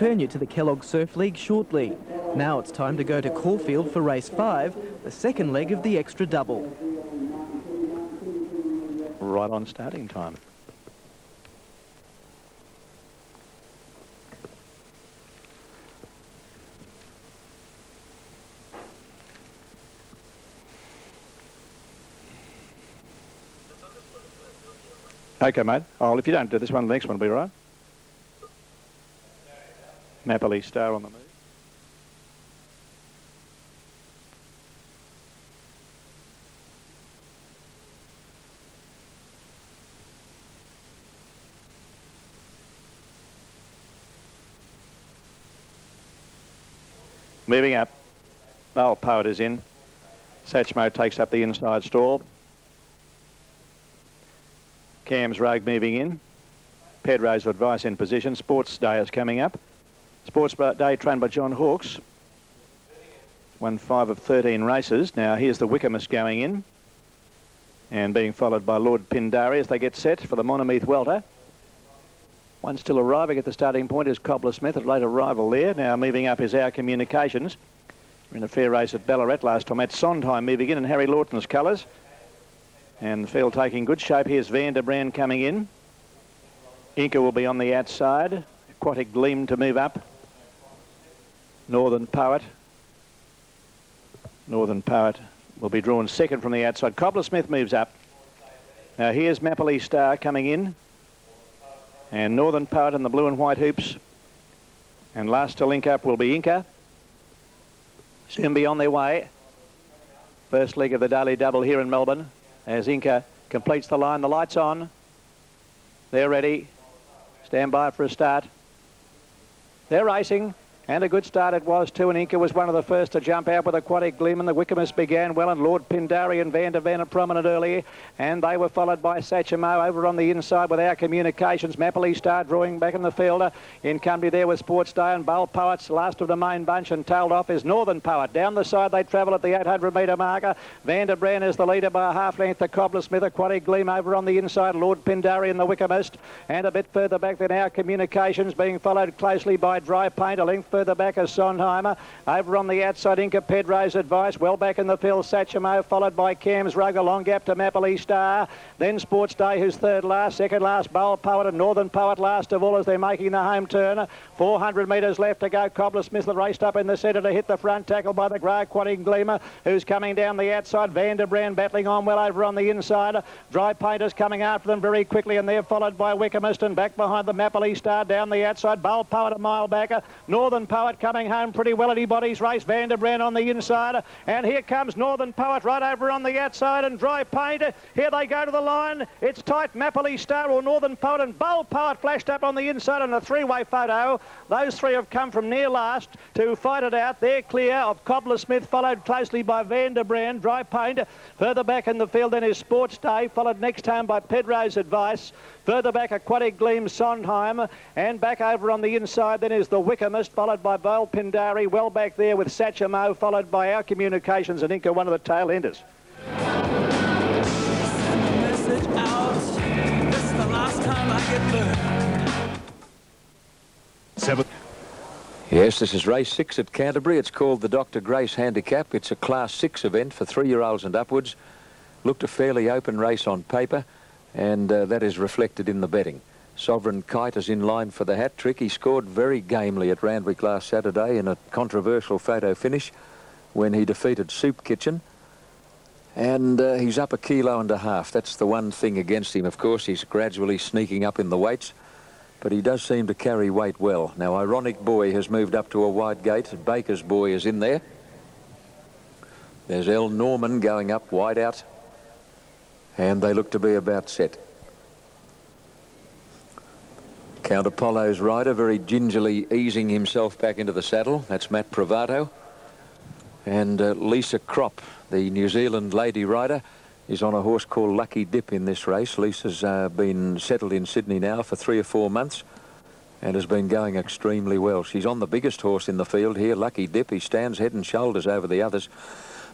Turn you to the Kellogg Surf League shortly. Now it's time to go to Caulfield for race 5, the second leg of the extra double. Right on starting time. Okay, mate. Oh, if you don't do this one, the next one will be right. Napoli Star on the move. Moving up. Bale Poet is in. Satchmo takes up the inside stall. Cam's Rogue moving in. Pedro's Advice in position. Sports Day is coming up. Sports Day trained by John Hawkes. Won 5 of 13 races. Now here's the Wickermist going in. And being followed by Lord Pindari as they get set for the Monomeath Welter. One still arriving at the starting point is Cobbler Smith, a late arrival there. Now moving up is Our Communications. We're in a fair race at Ballarat last time. At Sondheim moving in Harry Lawton's colours. And the field taking good shape. Here's Van der Brand coming in. Inca will be on the outside. Aquatic Gleam to move up. Northern Poet. Northern Poet will be drawn second from the outside. Cobbler Smith moves up. Now here's Napoli Star coming in. And Northern Poet in the blue and white hoops. And last to link up will be Inca. Soon be on their way. First leg of the daily double here in Melbourne. As Inca completes the line, the light's on. They're ready. Stand by for a start. They're racing. And a good start it was too, and Inca was one of the first to jump out with Aquatic Gleam, and the Wickermist began well, and Lord Pindari and Van der Van are prominent early, and they were followed by Satchmo over on the inside with Our Communications. Napoli Star drawing back in the field. In company there with Sports Day and Bale Poets, last of the main bunch, and tailed off is Northern Poet. Down the side they travel at the 800 metre marker. Van der Brand is the leader by a half length. The Cobbler Smith, Aquatic Gleam over on the inside. Lord Pindari and the Wickermist, and a bit further back than Our Communications, being followed closely by Dry Paint. A length further back is Sondheimer. Over on the outside, Inca Pedro's Advice. Well back in the field, Satchmo, followed by Cam's Rug, a long gap to Napoli Star. Then Sports Day, who's third last. Second last, Bale Poet and Northern Poet last of all as they're making the home turn. 400 metres left to go. Cobbler Smith raced up in the centre to hit the front, tackle by the grey Aquatic Gleamer, who's coming down the outside. Van der Brand battling on well over on the inside. Dry Painters coming after them very quickly, and they're followed by Wickermist, and back behind the Napoli Star down the outside. Bale Poet a mile back. Northern Poet coming home pretty well. Anybody's race. Van der Brand on the inside, and here comes Northern Poet right over on the outside, and Dry Paint. Here they go to the line. It's tight. Napoli Star or Northern Poet and Bale Poet flashed up on the inside in a three-way photo. Those three have come from near last to fight it out. They're clear of Cobbler Smith, followed closely by Van der Brand. Dry Paint further back in the field then is Sports Day, followed next home by Pedro's Advice. Further back, Aquatic Gleam, Sondheim, and back over on the inside then is the Wickermist, followed by Lord Pindari. Well back there with Satchmo, followed by Our Communications and Inca, one of the tail enders. Yes, this is race 6 at Canterbury. It's called the Dr. Grace Handicap. It's a Class 6 event for 3-year-olds and upwards. Looked a fairly open race on paper, and that is reflected in the betting. Sovereign Kite is in line for the hat trick. He scored very gamely at Randwick last Saturday in a controversial photo finish when he defeated Soup Kitchen. And he's up 1.5 kilos. That's the one thing against him. Of course, he's gradually sneaking up in the weights, but he does seem to carry weight well. Now, Ironic Boy has moved up to a wide gate. Baker's Boy is in there. There's El Norman going up wide out, and they look to be about set. Count Apollo's rider very gingerly easing himself back into the saddle. That's Matt Provato. And Lisa Crop, the New Zealand lady rider, is on a horse called Lucky Dip in this race. Lisa's been settled in Sydney now for 3 or 4 months and has been going extremely well. She's on the biggest horse in the field here, Lucky Dip. He stands head and shoulders over the others.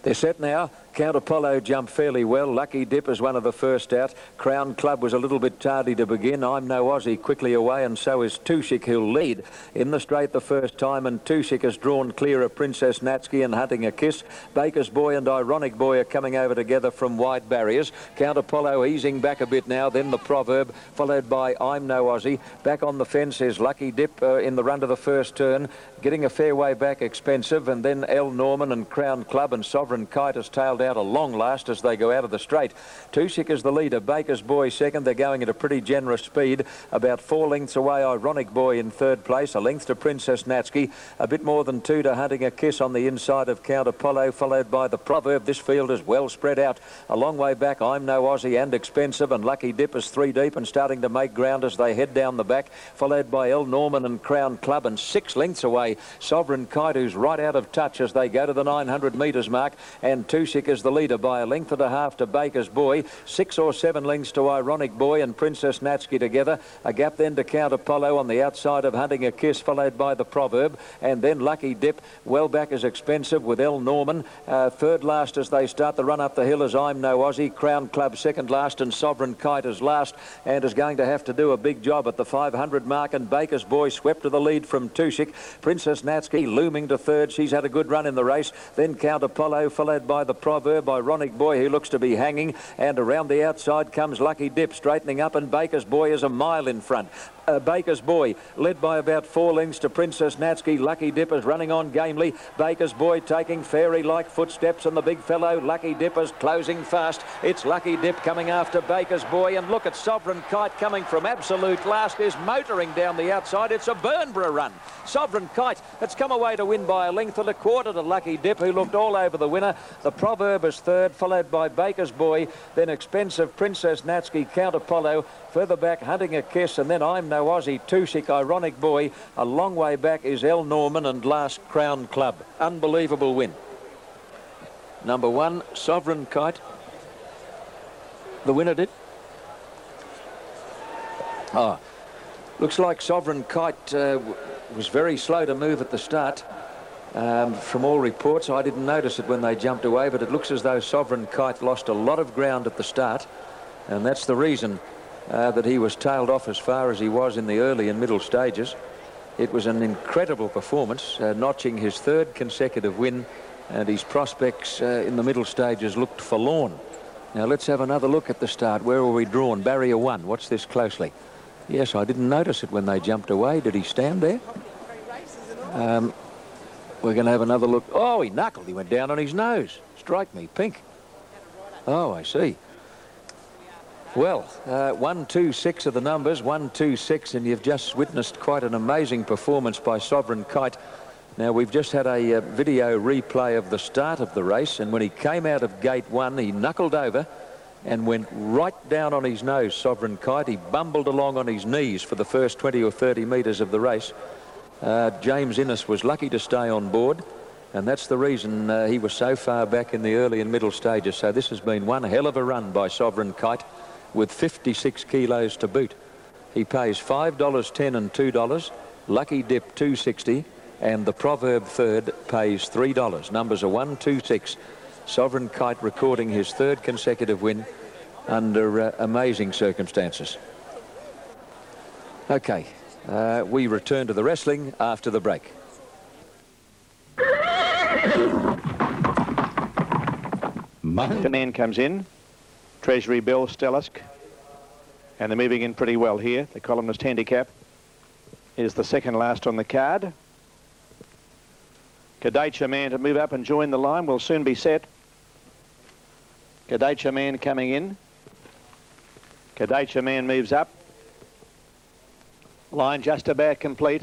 They're set now. Count Apollo jumped fairly well. Lucky Dip is one of the first out. Crown Club was a little bit tardy to begin. I'm No Aussie quickly away, and so is Tushik, who'll lead in the straight the first time, and Tushik has drawn clear of Princess Natsky and Hunting a Kiss. Baker's Boy and Ironic Boy are coming over together from wide barriers. Count Apollo easing back a bit now, then the Proverb, followed by I'm No Aussie. Back on the fence is Lucky Dip in the run to the first turn, getting a fair way back, Expensive, and then El Norman and Crown Club and Sovereign Kite has tailed out a long last as they go out of the straight. Tushik is the leader, Baker's Boy second. They're going at a pretty generous speed, about 4 lengths away. Ironic Boy in third place, a length to Princess Natsky, a bit more than 2 to Hunting a Kiss on the inside of Count Apollo, followed by the Proverb. This field is well spread out. A long way back, I'm No Aussie and Expensive, and Lucky Dip is 3 deep and starting to make ground as they head down the back, followed by El Norman and Crown Club, and 6 lengths away, Sovereign Kite, who's right out of touch as they go to the 900 metres mark, and Tushik is the leader by a length and a half to Baker's Boy, 6 or 7 lengths to Ironic Boy and Princess Natsky together. A gap then to Count Apollo on the outside of Hunting a Kiss, followed by the Proverb, and then Lucky Dip. Well back is Expensive with El Norman. Third last as they start the run up the hill is I'm No Aussie. Crown Club second last, and Sovereign Kite is last, and is going to have to do a big job at the 500 mark, and Baker's Boy swept to the lead from Tushik. Princess Natsky looming to third. She's had a good run in the race. Then Count Apollo, followed by the Proverb, Ironic Boy, who looks to be hanging, and around the outside comes Lucky Dip straightening up, and Baker's Boy is a mile in front. Baker's Boy led by about 4 lengths to Princess Natsky. Lucky Dip is running on gamely. Baker's Boy taking fairy-like footsteps, and the big fellow Lucky Dip is closing fast. It's Lucky Dip coming after Baker's Boy, and look at Sovereign Kite coming from absolute last, is motoring down the outside. It's a Burnborough run. Sovereign Kite has come away to win by a length and a quarter to Lucky Dip, who looked all over the winner. The Proverb is third, followed by Baker's Boy, then Expensive, Princess Natsky, Count Apollo, further back Hunting a Kiss, and then I'm No Aussie, Tushik, Ironic Boy. A long way back is El Norman, and last Crown Club. Unbelievable win. Number 1, Sovereign Kite. The winner did. Looks like Sovereign Kite was very slow to move at the start. From all reports, I didn't notice it when they jumped away, but it looks as though Sovereign Kite lost a lot of ground at the start, and that's the reason that he was tailed off as far as he was in the early and middle stages. It was an incredible performance, notching his 3rd consecutive win, and his prospects in the middle stages looked forlorn. Now let's have another look at the start. Where were we drawn? Barrier 1. Watch this closely. Yes, I didn't notice it when they jumped away. Did he stand there? We're going to have another look. Oh, he knuckled. He went down on his nose. Strike me pink. Oh, I see. Well, 1, 2, 6 are the numbers. 1, 2, 6, and you've just witnessed quite an amazing performance by Sovereign Kite. Now, we've just had a video replay of the start of the race, and when he came out of gate 1, he knuckled over and went right down on his nose, Sovereign Kite. He bumbled along on his knees for the first 20 or 30 metres of the race. James Innes was lucky to stay on board, and that's the reason he was so far back in the early and middle stages. So this has been one hell of a run by Sovereign Kite, with 56 kilos to boot. He pays $5.10 and $2. Lucky Dip $2.60, and the Proverb third pays $3. Numbers are 1, 2, 6. Sovereign Kite recording his 3rd consecutive win under amazing circumstances. Okay, we return to the wrestling after the break. The man comes in. Treasury Bill, Stellisk, and they're moving in pretty well here. The columnist handicap is the 2nd last on the card. Kadacha Man to move up and join the line will soon be set. Kadacha Man coming in. Kadacha Man moves up. Line just about complete.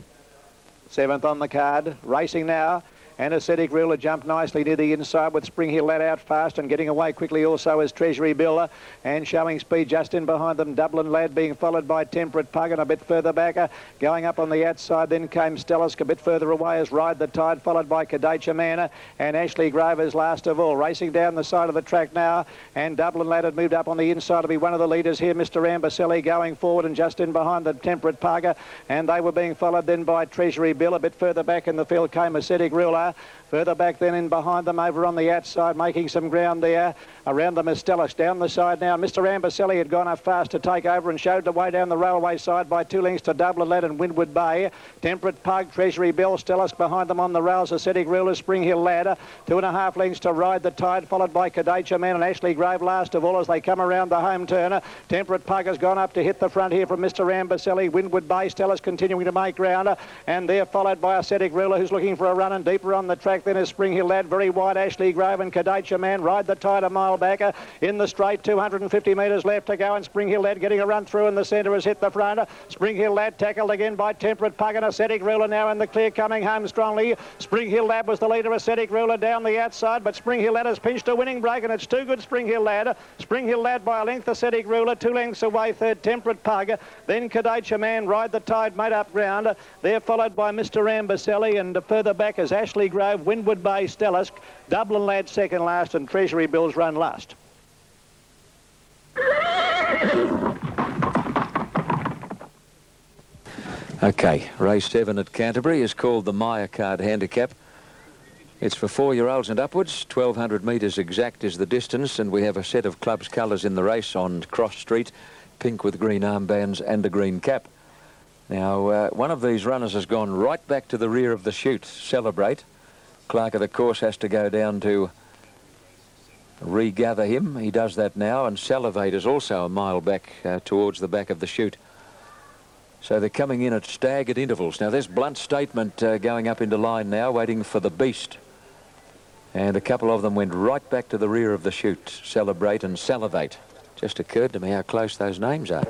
7th on the card. Racing now. Anaesthetic Ruler jumped nicely near the inside with Spring Hill led out fast, and getting away quickly also is Treasury Bill, and showing speed just in behind them. Dublin Lad being followed by Temperate Pug, and a bit further back going up on the outside then came Stellisk. A bit further away as Ride the Tide, followed by Kadacha Man, and Ashley Grover's last of all. Racing down the side of the track now, and Dublin Lad had moved up on the inside to be one of the leaders here. Mr. Amberselli going forward and just in behind the Temperate Pug, and they were being followed then by Treasury Bill. A bit further back in the field came Ascetic Ruler, Bonsoir. Further back then in behind them over on the outside, making some ground there. Around them is Stellis. Down the side now, Mr. Ambercelli had gone up fast to take over and showed the way down the railway side by 2 lengths to Dublin Lad and Windward Bay. Temperate Pug, Treasury Bill, Stellis behind them on the rails. Ascetic Ruler, Spring Hill Ladder. 2.5 lengths to Ride the Tide, followed by Kadacha Man and Ashley Grave last of all as they come around the home turner. Temperate Pug has gone up to hit the front here from Mr. Ambercelli. Windward Bay, Stellis continuing to make ground. And they're followed by Ascetic Ruler, who's looking for a run, and deeper on the track then is Spring Hill Lad. Very wide, Ashley Grave and Kadacha Man. Ride the Tide a mile back. In the straight, 250 metres left to go, and Spring Hill Lad getting a run through in the centre has hit the front. Spring Hill Lad tackled again by Temperate Pug and Ascetic Ruler now in the clear, coming home strongly. Spring Hill Lad was the leader, Ascetic Ruler down the outside, but Spring Hill Lad has pinched a winning break, and it's too good, Spring Hill Lad. Spring Hill Lad by a length, Ascetic Ruler, 2 lengths away, third Temperate Pug, then Kadacha Man. Ride the Tide made up ground. They're followed by Mr. Ambercelli, and further back is Ashley Grove, Windward Bay, Stellis, Dublin Lad second last, and Treasury Bill's run last. Okay, race 7 at Canterbury is called the Maya Card Handicap. It's for 4-year-olds and upwards. 1,200 metres exact is the distance, and we have a set of club's colours in the race on Cross Street, pink with green armbands and a green cap. Now, one of these runners has gone right back to the rear of the chute. Celebrate. Clerk of the course has to go down to regather him. He does that now, and Salivate is also a mile back towards the back of the chute. So they're coming in at staggered intervals. Now there's Blunt Statement going up into line now, waiting for the Beast. And a couple of them went right back to the rear of the chute. Celebrate and Salivate. Just occurred to me how close those names are.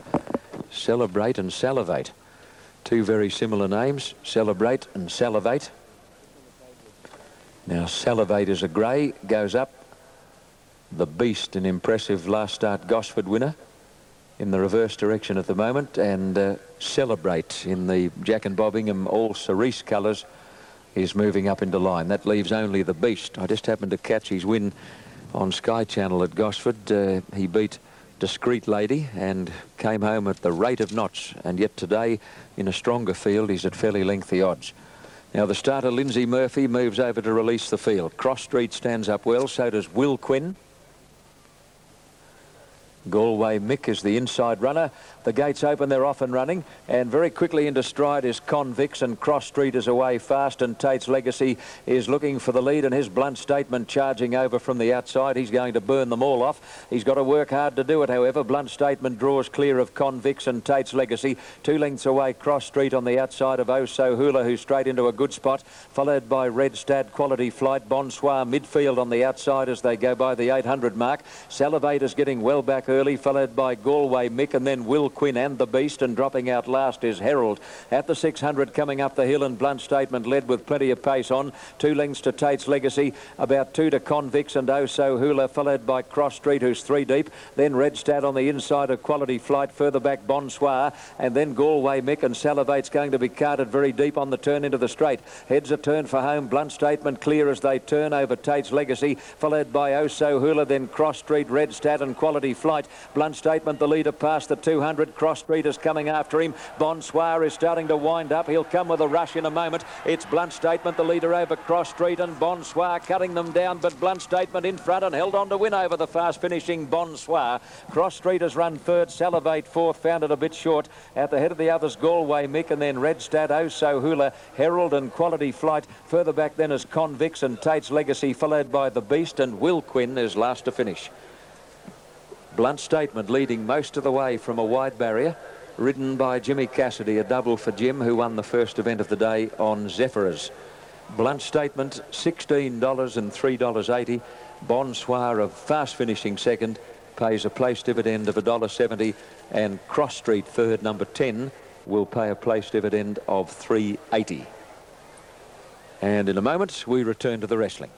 Celebrate and Salivate. Two very similar names, Celebrate and Salivate. Now Salivate is a grey, goes up. The Beast, an impressive last start Gosford winner, in the reverse direction at the moment, and Celebrate in the Jack and Bob Ingham all cerise colours is moving up into line. That leaves only the Beast. I just happened to catch his win on Sky Channel at Gosford. He beat Discreet Lady and came home at the rate of knots, and yet today in a stronger field he's at fairly lengthy odds. Now the starter Lindsay Murphy moves over to release the field. Cross Street stands up well, so does Will Quinn. Galway Mick is the inside runner. The gates open, they're off and running, and very quickly into stride is Convicts, and Cross Street is away fast, and Tate's Legacy is looking for the lead, and his Blunt Statement charging over from the outside. He's going to burn them all off. He's got to work hard to do it, however. Blunt Statement draws clear of Convicts and Tate's Legacy. 2 lengths away, Cross Street on the outside of Oh So Hula, who's straight into a good spot, followed by Red Stad, Quality Flight, Bonsoir midfield on the outside as they go by the 800 mark. Salivate is getting well back early, followed by Galway Mick, and then Will Quinn and the Beast, and dropping out last is Herald. At the 600 coming up the hill, and Blunt Statement led with plenty of pace on. 2 lengths to Tate's Legacy, about 2 to Convicts and Oh So Hula, followed by Cross Street, who's 3 deep. Then Red Stad on the inside of Quality Flight, further back Bonsoir, and then Galway Mick, and Salivate's going to be carted very deep on the turn into the straight. Heads a turn for home. Blunt Statement clear as they turn over Tate's Legacy, followed by Oh So Hula, then Cross Street, Red Stad and Quality Flight. Blunt Statement the leader past the 200. Cross Street is coming after him. Bonsoir is starting to wind up. He'll come with a rush in a moment. It's Blunt Statement the leader over Cross Street, and Bonsoir cutting them down, but Blunt Statement in front and held on to win over the fast finishing Bonsoir. Cross Street has run third. Salivate fourth, found it a bit short. At the head of the others, Galway Mick, and then Red Stad, Oh So Hula, Herald and Quality Flight. Further back then is Convicts and Tate's Legacy, followed by the Beast, and Will Quinn is last to finish. Blunt Statement leading most of the way from a wide barrier, ridden by Jimmy Cassidy, a double for Jim, who won the first event of the day on Zephyrs. Blunt Statement $16 and $3.80. Bonsoir, of fast finishing second, pays a place dividend of $1.70, and Cross Street third, number 10, will pay a place dividend of $3.80. And in a moment we return to the wrestling.